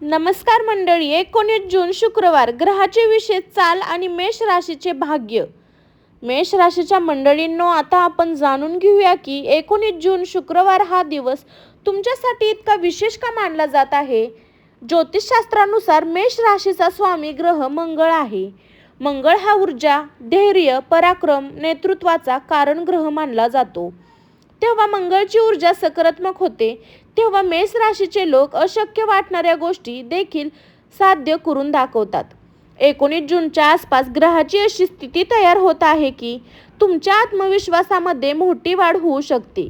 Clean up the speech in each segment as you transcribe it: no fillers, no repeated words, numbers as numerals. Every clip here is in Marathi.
नमस्कार मंडळी, 19 जून शुक्रवार. ग्रहाचे विशेष चाल आणि मेष राशीचे भाग्य. मेष राशीच्या मंडळींनो, आता आपण जाणून घेऊया की 19 जून शुक्रवार हा दिवस तुमच्यासाठी इतका विशेष का मानला जात आहे. ज्योतिषशास्त्रानुसार मेष राशीचा स्वामी ग्रह मंगळ आहे. मंगळ हा ऊर्जा, धैर्य, पराक्रम, नेतृत्वाचा कारण ग्रह मानला जातो. तेव्हा मंगळची ऊर्जा सकारात्मक होते, तेव्हा मेष राशीचे लोक अशक्य वाटणाऱ्या गोष्टी देखील साध्य करून दाखवतात. 19 जूनच्या आसपास ग्रहाची अशी स्थिती तयार होत आहे की तुमच्या आत्मविश्वासामध्ये मोठी वाढ होऊ शकते.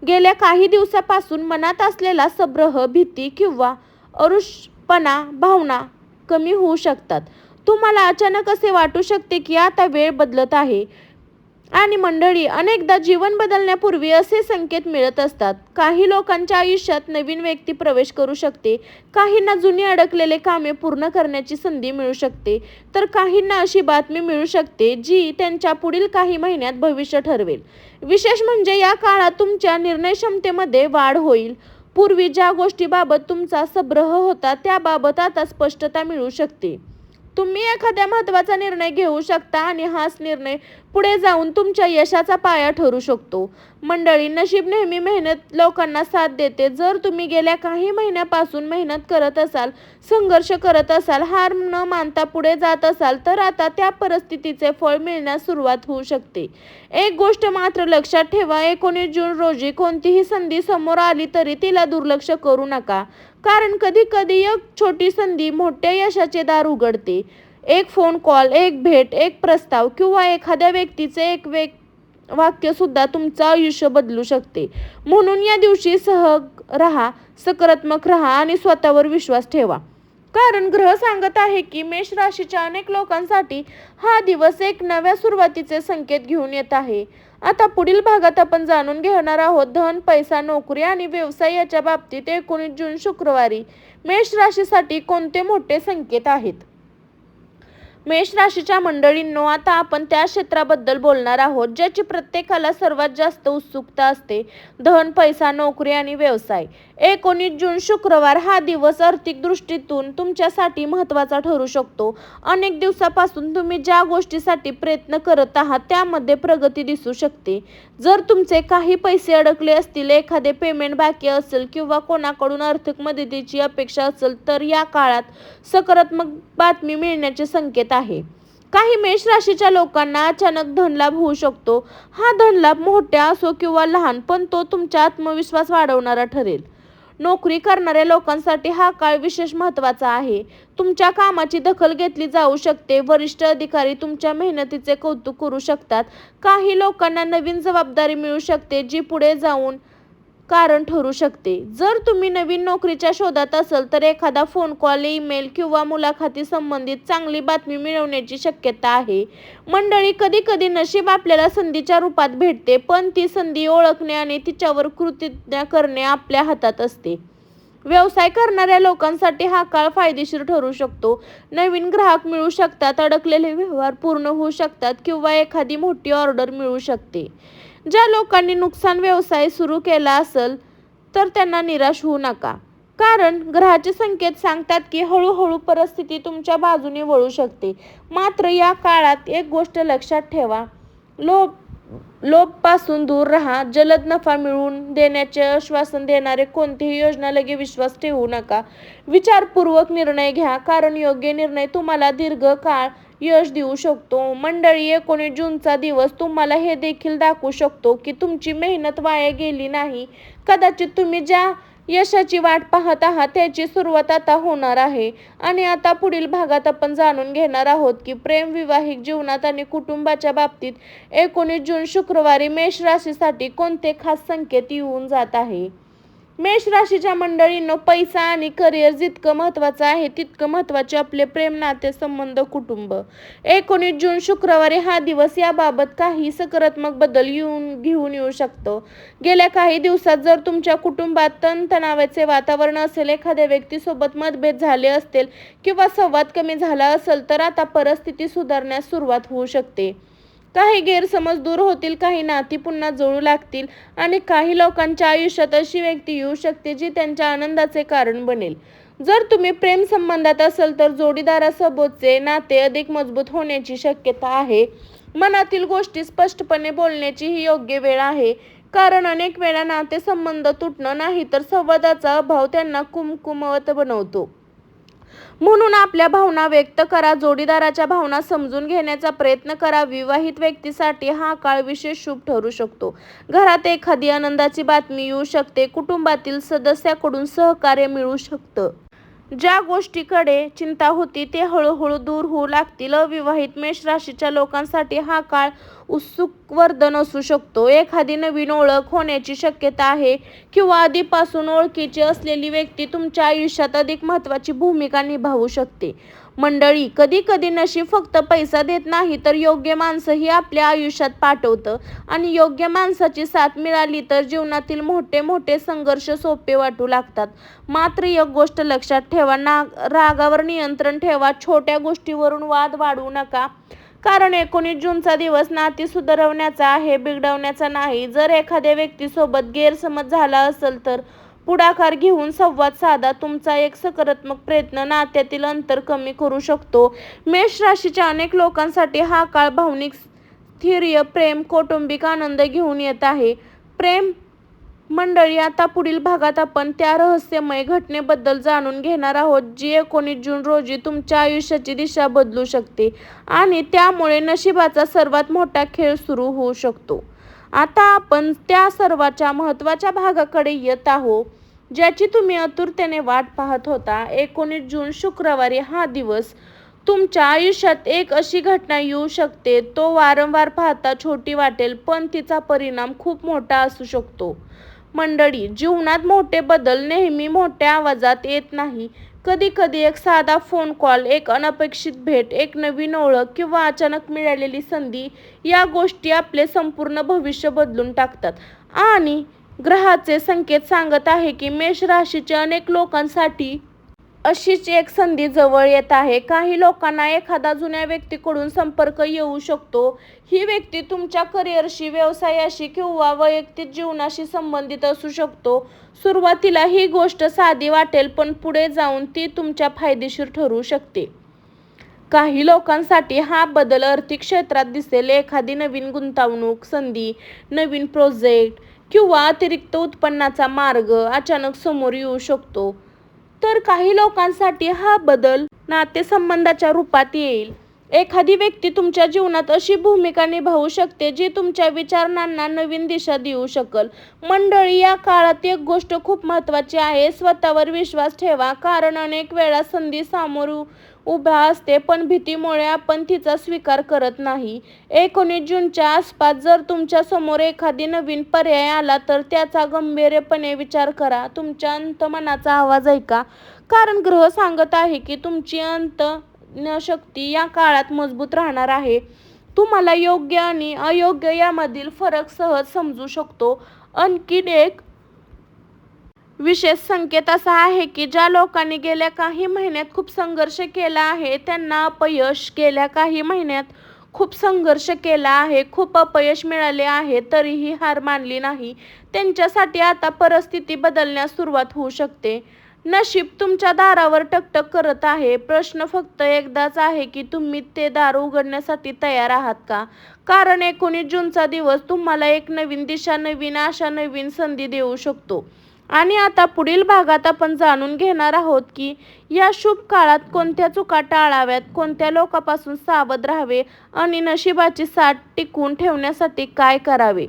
गेल्या काही दिवसापासून मनात असलेला संभ्रम, भीती किंवा अरुषपणा भावना कमी होऊ शकतात. तुम्हाला अचानक असे वाटू शकते की आता वेळ बदलत आहे. आणि मंडळी, अनेकदा जीवन बदलण्यापूर्वी असे संकेत मिळत असतात. काही लोकांच्या आयुष्यात नवीन व्यक्ती प्रवेश करू शकते, काहींना जुनी अडकलेले कामे पूर्ण करण्याची संधी मिळू शकते, तर काहींना अशी बातमी मिळू शकते जी त्यांच्या पुढील काही महिन्यात भविष्य ठरवेल. विशेष म्हणजे या काळात तुमच्या निर्णय क्षमतेमध्ये वाढ होईल. पूर्वी ज्या गोष्टीबाबत तुमचा संभ्रम होता त्याबाबत आता स्पष्टता मिळू शकते. तुम्ही एखाद्या महत्त्वाचा निर्णय घेऊ शकता आणि हाच निर्णय पुढे जाऊन तुमच्या यशाचा पाया ठरू शकतो. मंडळी, नशीब नेहमी मेहनत लोकांना साथ देते. जर तुम्ही गेल्या काही महिन्यापासून मेहनत करत असाल, संघर्ष करत असाल, हार न मानता पुढे जात असाल, तर आता त्या परिस्थितीचे फळ मिळण्यास सुरुवात होऊ शकते. एक गोष्ट मात्र लक्षात ठेवा, 19 जून रोजी कोणतीही संधी समोर आली तरी तिला दुर्लक्ष करू नका. कारण कधी कधी एक छोटी संधी मोठ्या यशाचे दार उघडते. एक फोन कॉल, एक भेट, एक प्रस्ताव किंवा एखाद्या व्यक्तीचे एक वाक्य सुद्धा तुमचं आयुष्य बदलू शकते. म्हणून या दिवशी सहज राहा, सकारात्मक राहा आणि स्वतःवर विश्वास ठेवा. कारण ग्रह सांगत आहे की मेष राशीच्या अनेक लोकांसाठी हा दिवस एक नव्या सुरुवातीचे संकेत घेऊन येत आहे. आता पुढील भागात आपण जाणून घेणार आहोत धन, पैसा, नोकरी आणि व्यवसाय याच्या बाबतीत 19 जून शुक्रवारी मेष राशीसाठी कोणते मोठे संकेत आहेत. मेष राशीच्या मंडळींनो, आता आपण त्या क्षेत्राबद्दल बोलणार आहोत ज्याची प्रत्येकाला सर्वात जास्त उत्सुकता असते. धन, पैसा, नोकरी आणि व्यवसाय. 19 जून शुक्रवार हा दिवस आर्थिक दृष्टीतून तुमच्यासाठी महत्त्वाचा ठरू शकतो. अनेक दिवसापासून तुम्ही ज्या गोष्टीसाठी प्रयत्न करत आहात त्यामध्ये प्रगती दिसू शकते. जर तुमचे काही पैसे अडकले असतील, एखादे पेमेंट बाकी असेल किंवा कोणाकडून आर्थिक मदतीची अपेक्षा असेल, तर या काळात सकारात्मक बातमी मिळण्याचे संकेत आहे. काही मेष राशीच्या लोकांना अचानक धनलाभ होऊ शकतो. हा धनलाभ मोठा असो किंवा लहान, पण तो तुमचा आत्मविश्वास वाढवणारा ठरेल. नोकरी करणाऱ्या लोकांसाठी हा काळ विशेष महत्त्वाचा आहे. तुमच्या कामाची दखल घेतली जाऊ शकते. वरिष्ठ अधिकारी तुमच्या मेहनतीचे कौतुक करू शकतात. काही लोकांना नवीन जबाबदारी मिळू शकते जी पुढे जाऊन कारण ठरू शकते. जर तुम्ही नवीन नोकरीच्या शोधात असाल तर एखादा फोन कॉल, ईमेल किंवा मुलाखती संबंधित चांगली बातमी मिळवण्याची शक्यता आहे. मंडळी, कधी कधी नशीब आपल्याला संधीच्या रूपात भेटते, पण ती संधी ओळखणे आणि तिच्यावर कृती करणे आपल्या हातात असते. व्यवसाय करणाऱ्या लोकांसाठी हा काळ फायदेशीर ठरू शकतो. नवीन ग्राहक मिळू शकतात, अडकलेले व्यवहार पूर्ण होऊ शकतात किंवा एखादी मोठी ऑर्डर मिळू शकते. ज्या लोकांनी नुकसान व्यवसाय सुरू केला असेल तर त्यांना निराश होऊ नका. कारण ग्रहाचे संकेत सांगतात की हळूहळू परिस्थिती तुमच्या बाजूने वळू शकते. मात्र या काळात एक गोष्ट लक्षात ठेवा, लोभापासून दूर राहा. जलद नफा मिळवून देण्याचे आश्वासन देणारे कोणतीही योजना लगेच विश्वास ठेवू नका. विचारपूर्वक निर्णय घ्या, कारण योग्य निर्णय तुम्हाला दीर्घकाळ यश देऊ शकतो. मंडळी, 19 जूनचा दिवस तुम्हाला हे देखील दाखवू शकतो की तुमची मेहनत वाया गेली नाही. कदाचित तुम्ही ज्या यशाची वाट पाहत आहात त्याची सुरुवात आता होणार आहे. आणि आता पुढील भागात आपण जाणून घेणार आहोत की प्रेम, वैवाहिक जीवनात आणि कुटुंबाच्या बाबतीत 19 जून शुक्रवारी मेष राशीसाठी कोणते खास संकेत येऊन जात आहे. मेष राशीच्या मंडळींनो, पैसा आणि करिअर जितकं महत्त्वाचं आहे तितकं महत्त्वाचे आपले प्रेम, नाते, संबंध, कुटुंब. 19 जून शुक्रवारी हा दिवस याबाबत काही सकारात्मक बदल घेऊन येऊ शकतो. गेल्या काही दिवसात जर तुमच्या कुटुंबात तणावाचे वातावरण असेल, एखाद्या व्यक्तीसोबत मतभेद झाले असतील किंवा संवाद कमी झाला असेल, तर आता परिस्थिती सुधारण्यास सुरुवात होऊ शकते. काही गैरसमज दूर होतील, काही नाती पुन्हा जुळू लागतील आणि काही लोकांच्या आयुष्यात अशी व्यक्ती येऊ शकते जी त्यांच्या आनंदाचे कारण बनेल. जर तुम्ही प्रेम संबंधात असाल तर जोडीदारासोबतचे नाते अधिक मजबूत होण्याची शक्यता आहे. मनातील गोष्टी स्पष्टपणे बोलण्याची ही योग्य वेळ आहे, कारण अनेक वेळा नातेसंबंध तुटणं नाही तर संवादाचा अभाव त्यांना कमकुवत बनवतो. म्हणून आपल्या भावना व्यक्त करा, जोडीदाराच्या भावना समजून घेण्याचा प्रयत्न करा. विवाहित व्यक्तीसाठी हा काळ विशेष शुभ ठरू शकतो. घरात एखादी आनंदाची बातमी येऊ शकते. कुटुंबातील सदस्याकडून सहकार्य मिळू शकतं. ज्या गोष्टीकडे चिंता होती ते हळूहळू दूर होऊ लागतील. अविवाहित मेष राशीच्या लोकांसाठी हा काळ उत्सुकवर्धन असू शकतो. एखादी नवीन ओळख होण्याची शक्यता आहे किंवा आधीपासून ओळखीची असलेली व्यक्ती तुमच्या आयुष्यात अधिक महत्त्वाची भूमिका निभावू शकते. मंडळी, कधी कधी नशीब फक्त पैसा देत नाही तर योग्य माणसंही आपल्या आयुष्यात पाठवतं आणि योग्य माणसाची साथ मिळाली तर जीवनातील मोठे मोठे संघर्ष सोपे वाटू लागतात. मात्र एक गोष्ट लक्षात ठेवा, रागावर नियंत्रण ठेवा. छोट्या गोष्टीवरून वाद वाढवू नका, कारण 19 जूनचा दिवस नाती सुधारवण्याचा आहे, बिघडवण्याचा नाही. जर एखाद्या व्यक्तीसोबत गैरसमज झाला असेल तर पुढाकार घेऊन संवाद साधा. तुमचा एक सकारात्मक प्रयत्न नात्यातील अंतर कमी करू शकतो. मेष राशीच्या अनेक लोकांसाठी हा काळ भावनिक स्थैर्य, प्रेम, कौटुंबिक आनंद घेऊन येत आहे. प्रेम मंडळी, आता पुढील भागात आपण त्या रहस्यमय घटनेबद्दल जाणून घेणार आहोत जी 19 जून रोजी तुमच्या आयुष्याची दिशा बदलू शकते आणि त्यामुळे नशिबाचा सर्वात मोठा खेळ सुरू होऊ शकतो. आता आपण त्या सर्वाच्या महत्त्वाच्या भागाकडे येत आहोत ज्याची तुम्ही आतुरतेने वाट पाहत होता. 19 जून शुक्रवारी हा दिवस तुमच्या आयुष्यात एक अशी घटना येऊ शकते, तो वारंवार पाहता छोटी वाटेल पण तिचा परिणाम खूप मोठा असू शकतो. मंडळी, जीवनात मोठे बदल नेहमी मोठ्या आवाजात येत नाही. कधी कधी एक साधा फोन कॉल, एक अनपेक्षित भेट, एक नवीन ओळख किंवा अचानक मिळालेली संधी या गोष्टी आपले संपूर्ण भविष्य बदलून टाकतात. आणि ग्रहाचे संकेत सांगत आहे की मेष राशीच्या अनेक लोकांसाठी अशीच एक संधी जवळ येत आहे. काही लोकांना एखादा जुन्या व्यक्तीकडून संपर्क येऊ शकतो. ही व्यक्ती तुमच्या करिअरशी, व्यवसायाशी किंवा वैयक्तिक जीवनाशी संबंधित असू शकतो. सुरुवातीला ही गोष्ट साधी वाटेल पण पुढे जाऊन ती तुमच्या फायदेशीर ठरू शकते. काही लोकांसाठी हा बदल आर्थिक क्षेत्रात दिसेल. एखादी नवीन गुंतवणूक संधी, नवीन प्रोजेक्ट किंवा अतिरिक्त उत्पन्नाचा मार्ग अचानक समोर येऊ शकतो. तर काही लोकांसाठी हा बदल नातेसंबंधाच्या रूपात येईल. एखादी व्यक्ती तुमच्या जीवनात अशी भूमिका निभावू शकते जी तुमच्या विचारांना नवीन दिशा देऊ शकेल. मंडळी, या काळात एक गोष्ट खूप महत्त्वाची आहे, स्वतःवर विश्वास ठेवा, कारण अनेक वेळा संधी समोर उभा असते पण भीतीमुळे आपण तिचा स्वीकार करत नाही. 19 जूनच्या आसपास जर तुमच्या समोर एखादी नवीन पर्याय आला तर त्याचा गंभीरपणे विचार करा. तुमच्या अंतर्मनाचा आवाज ऐका, कारण ग्रह सांगत आहे की तुमची अंतःशक्ती या काळात मजबूत राहणार आहे. तुम्हाला योग्य आणि अयोग्य यामधील फरक सहज समजू शकतो. आणखीन एक विशेष संकेत असा आहे की ज्या लोकांनी गेल्या काही महिन्यात खूप संघर्ष केला आहे त्यांना अपयश गेल्या काही महिन्यात खूप संघर्ष केला आहे, खूप अपयश मिळाले आहे तरीही हार मानली नाही. त्यांच्यासाठी आता परिस्थिती बदलण्यास सुरुवात होऊ शकते. नशीब तुमच्या दारावर टकटक करत आहे. प्रश्न फक्त एकदाच आहे की तुम्ही ते दार उघडण्यासाठी तयार आहात का? कारण 19 जूनचा दिवस तुम्हाला एक नवीन दिशा, नवीन आशा, नवीन संधी देऊ शकतो. आणि आता पुढील भागात आपण जाणून घेणार आहोत की या शुभ काळात कोणत्या चुका टाळाव्यात, कोणत्या लोकांपासून सावध राहावे आणि नशिबाची साथ टिकवून ठेवण्यासाठी काय करावे.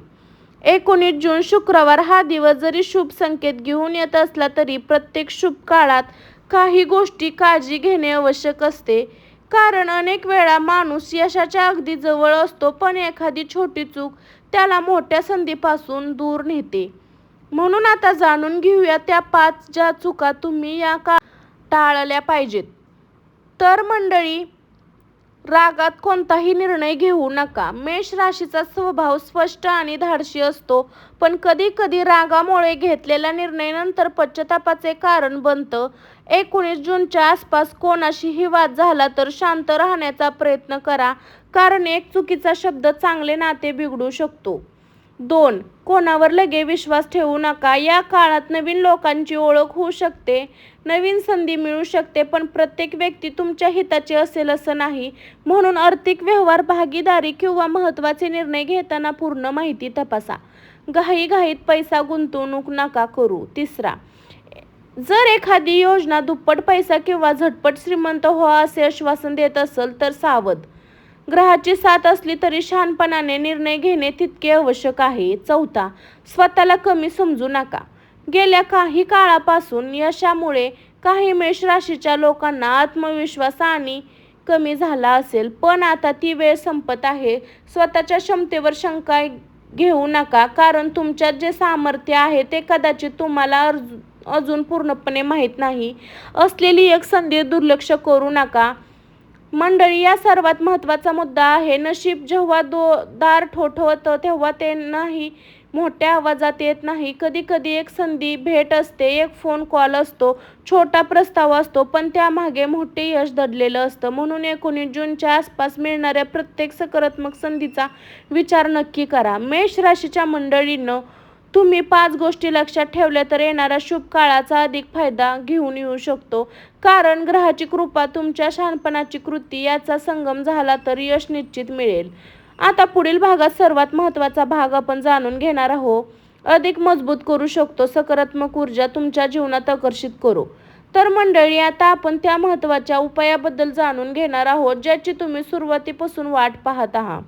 19 जून शुक्रवार हा दिवस जरी शुभ संकेत घेऊन येत असला तरी प्रत्येक शुभ काळात काही गोष्टी काळजी घेणे आवश्यक असते. कारण अनेक वेळा माणूस यशाच्या अगदी जवळ असतो पण एखादी छोटी चूक त्याला मोठ्या संधीपासून दूर नेते. म्हणून आता जाणून घेऊया त्या 5 ज्या चुका तुम्ही या टाळल्या पाहिजेत. तर मंडळी, रागात कोणताही निर्णय घेऊ नका. मेष राशीचा स्वभाव स्पष्ट आणि धाडसी असतो पण कधी कधी रागामुळे घेतलेला निर्णय नंतर पश्चातापाचे कारण बनतं. 19 जूनच्या आसपास कोणाशीही वाद झाला तर शांत राहण्याचा प्रयत्न करा, कारण एक चुकीचा शब्द चांगले नाते बिघडू शकतो. 2. कोणावर लगे विश्वास ठेवू नका. या काळात नवीन लोकांची ओळख होऊ शकते, नवीन संधी मिळू शकते, पण प्रत्येक व्यक्ती तुमच्या हिताची असेल असं नाही. म्हणून आर्थिक व्यवहार, भागीदारी किंवा महत्त्वाचे निर्णय घेताना पूर्ण माहिती तपासा. घाईघाईत पैसा गुंतवणूक नका करू. 3. जर एखादी योजना दुप्पट पैसा किंवा झटपट श्रीमंत व्हा असे आश्वासन देत असेल तर सावध. ग्रहाची साथ असली तरी शहाणपणाने निर्णय घेणे तितके आवश्यक आहे. 4. स्वतःला कमी समजू नका. गेल्या काही काळापासून यशामुळे काही मेष राशीच्या लोकांना आत्मविश्वास आणि कमी झाला असेल, पण आता ती वेळ संपत आहे. स्वतःच्या क्षमतेवर शंका घेऊ नका, कारण तुमच्यात जे सामर्थ्य आहे ते कदाचित तुम्हाला अजून पूर्णपणे माहीत नाही असलेली एक संधी दुर्लक्ष करू नका. मंडळी, या सर्वात महत्त्वाचा मुद्दा आहे. नशीब जेव्हा दार ठोठवतं तेव्हा ते नाही मोठ्या आवाजात येत नाही. कधी कधी एक संधी भेट असते, एक फोन कॉल असतो, छोटा प्रस्ताव असतो, पण त्यामागे मोठे यश दडलेलं असतं. म्हणून 19 जूनच्या आसपास मिळणाऱ्या प्रत्येक सकारात्मक संधीचा विचार नक्की करा. मेष राशीच्या मंडळींनो, तुम्ही 5 गोष्टी लक्षात ठेवल्या तर येणाऱ्या शुभ काळाचा अधिक फायदा घेऊन येऊ शकतो. कारण ग्रहाची कृपा, तुमच्या शहाणपणाची कृती याचा संगम झाला तर यश निश्चित मिळेल. आता पुढील भागात सर्वात महत्त्वाचा भाग आपण जाणून घेणार आहोत. अधिक मजबूत करू शकतो. सकारात्मक ऊर्जा तुमच्या जीवनात आकर्षित करू. तर मंडळी, आता आपण त्या महत्त्वाच्या उपायाबद्दल जाणून घेणार आहोत ज्याची तुम्ही सुरुवातीपासून वाट पाहत आहात.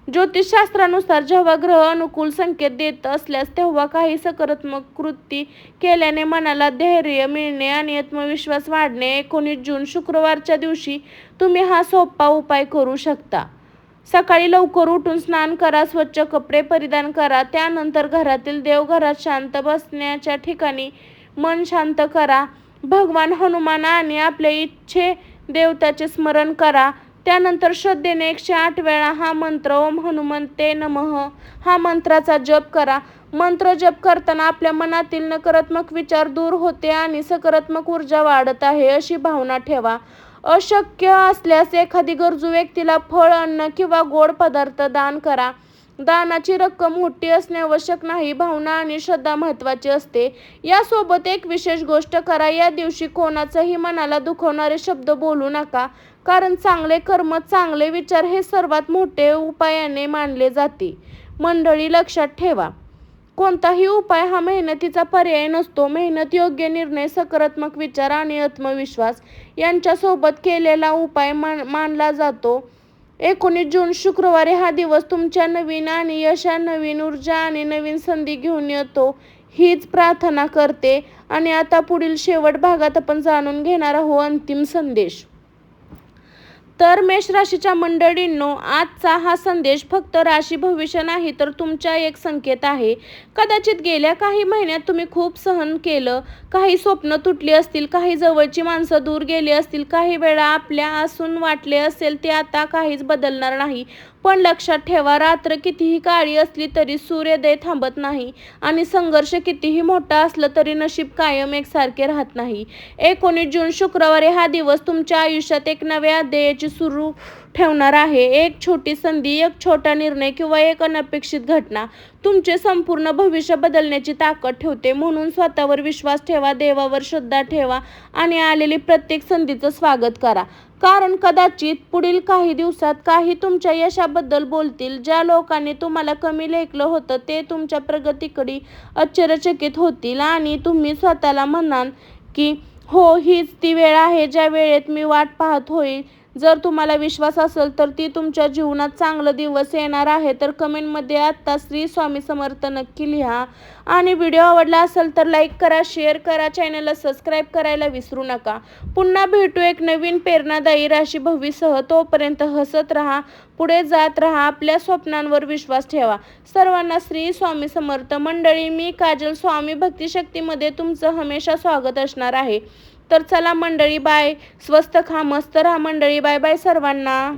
ज्योतिषशास्त्रानुसार जेव्हा ग्रह अनुकूल संकेत देत असल्यास तेव्हा काही सकारात्मक कृती केल्याने मनाला धैर्य मिळणे आणि आत्मविश्वास वाढणे. 19 जून शुक्रवारच्या दिवशी तुम्ही हा सोपा उपाय करू शकता. सकाळी लवकर उठून स्नान करा, स्वच्छ कपडे परिधान करा. त्यानंतर घरातील देवघरात शांत बसण्याच्या ठिकाणी मन शांत करा. भगवान हनुमान आणि आपल्या इच्छे देवताचे स्मरण करा. त्यानंतर श्रद्धेने 108 वेळा हा मंत्र ओम हनुमंते नमः हा मंत्राचा जप करा. मंत्र जप करताना आपल्या मनातील नकारात्मक विचार दूर होते आणि सकारात्मक ऊर्जा वाढत आहे अशी भावना ठेवा. अशक्य असल्यास एखादी गरजू व्यक्तीला फळ, अन्न किंवा गोड पदार्थ दान करा. दानाची रक्कम मोठी असणे आवश्यक नाही, भावना आणि श्रद्धा महत्त्वाची असते. यासोबत एक विशेष गोष्ट करा. या दिवशी कोणाचाही मनाला दुखवणारे शब्द बोलू नका, कारण चांगले कर्म, चांगले विचार हे सर्वात मोठे उपायाने मानले जाते. मंडळी, लक्षात ठेवा, कोणताही उपाय हा मेहनतीचा पर्याय नसतो. मेहनत, योग्य निर्णय, सकारात्मक विचार आणि आत्मविश्वास यांच्यासोबत केलेला उपाय मानला जातो. 19 जून शुक्रवारी हा दिवस तुमच्या नवीन आणि यशा, नवीन ऊर्जा आणि नवीन संधी घेऊन येतो हीच प्रार्थना करते. आणि आता पुढील शेवट भागात आपण जाणून घेणार आहोत अंतिम संदेश. तर मेष राशीच्या मंडळींनो, आजचा हा संदेश फक्त राशी भविष्य नाही तर तुमचा एक संकेत आहे. कदाचित गेल्या काही महिन्यात तुम्ही खूप सहन केलं, काही स्वप्न तुटली असतील, काही जवळची माणसं दूर गेली असतील, काही वेळा आपल्या असून वाटले असेल ते आता काहीच बदलणार नाही. पण लक्षात ठेवा, रात्र कितीही काळी असली तरी सूर्योदय थांबत नाही आणि संघर्ष कितीही मोठा असला तरी नशीब कायम एकसारखे राहत नाही. 19 जून शुक्रवारी हा दिवस तुमच्या आयुष्यात एक नव्या अध्यायाची सुरू ठेवणार आहे. एक छोटी संधी, एक छोटा निर्णय किंवा एक अनपेक्षित घटना तुमचे संपूर्ण भविष्य बदलण्याची ताकद ठेवते. म्हणून स्वतःवर विश्वास ठेवा, देवावर श्रद्धा ठेवा आणि आलेली प्रत्येक संधीचं स्वागत करा. कारण कदाचित पुढील काही दिवसात काही तुमच्या यशाबद्दल बोलतील. ज्या लोकांनी तुम्हाला कमी लेखलं होतं ते तुमच्या प्रगतीकडे आश्चर्यचकित होतील आणि तुम्ही स्वतःला म्हणाल की हो, हीच ती वेळ आहे ज्या वेळेत मी वाट पाहत होईल. जर तुम्हाला विश्वास असेल तर ती तुमच्या जीवनात चांगला दिवस येणार आहे. तर कमेंटमध्ये आत्ता श्री स्वामी समर्थ नक्की लिहा. आणि व्हिडिओ आवडला असेल तर लाईक करा, शेअर करा, चॅनलला सबस्क्राईब करायला विसरू नका. पुन्हा भेटू एक नवीन प्रेरणादायी राशी भविष्यासह. तोपर्यंत हसत राहा, पुढे जात राहा, आपल्या स्वप्नांवर विश्वास ठेवा. सर्वांना श्री स्वामी समर्थ. मंडळी, मी काजल, स्वामी भक्तिशक्तीमध्ये तुमचं हमेशा स्वागत असणार आहे. तर चला मंडळी, बाय. स्वस्त खा, मस्त राहा मंडळी. बाय बाय सर्वांना.